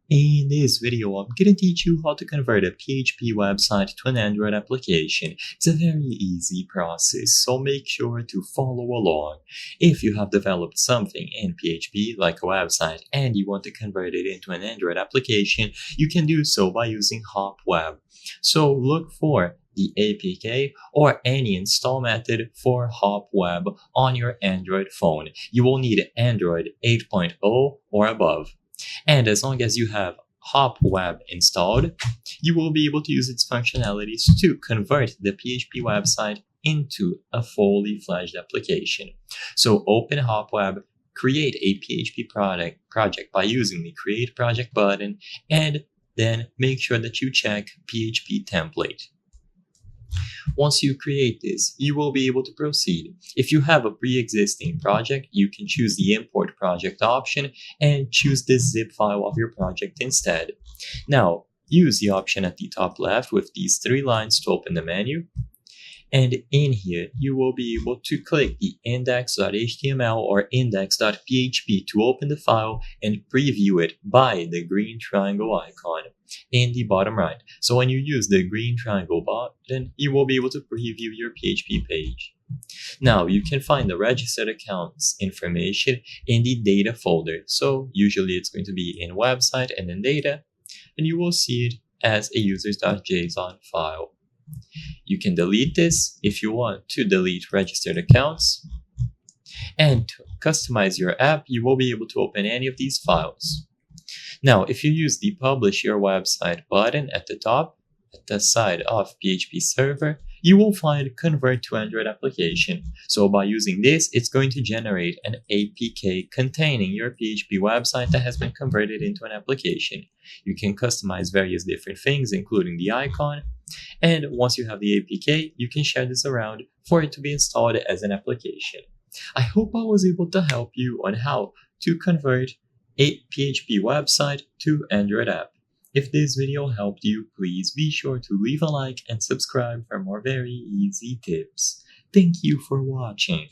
In this video, I'm going to teach you how to convert a PHP website to an Android application. It's a very easy process, so make sure to follow along. If you have developed something in PHP, like a website, and you want to convert it into an Android application, you can do so by using HopWeb. So look for the APK or any install method for HopWeb on your Android phone. You will need Android 8.0 or above. And as long as you have HopWeb installed, you will be able to use its functionalities to convert the PHP website into a fully fledged application. So open HopWeb, create a PHP project by using the Create Project button, and then make sure that you check PHP template. Once you create this, you will be able to proceed. If you have a pre-existing project, you can choose the Import Project option and choose the zip file of your project instead. Now, use the option at the top left with these three lines to open the menu. And in here, you will be able to click the index.html or index.php to open the file and preview it by the green triangle icon in the bottom right. So when you use the green triangle button, you will be able to preview your PHP page. Now, you can find the registered accounts information in the data folder. So usually it's going to be in website and in data, and you will see it as a users.json file. You can delete this if you want to delete registered accounts. And to customize your app, you will be able to open any of these files. Now, if you use the Publish Your Website button at the top, at the side of PHP Server, you will find Convert to Android Application. So by using this, it's going to generate an APK containing your PHP website that has been converted into an application. You can customize various different things, including the icon. And once you have the APK, you can share this around for it to be installed as an application. I hope I was able to help you on how to convert a PHP website to Android app. If this video helped you, please be sure to leave a like and subscribe for more very easy tips. Thank you for watching.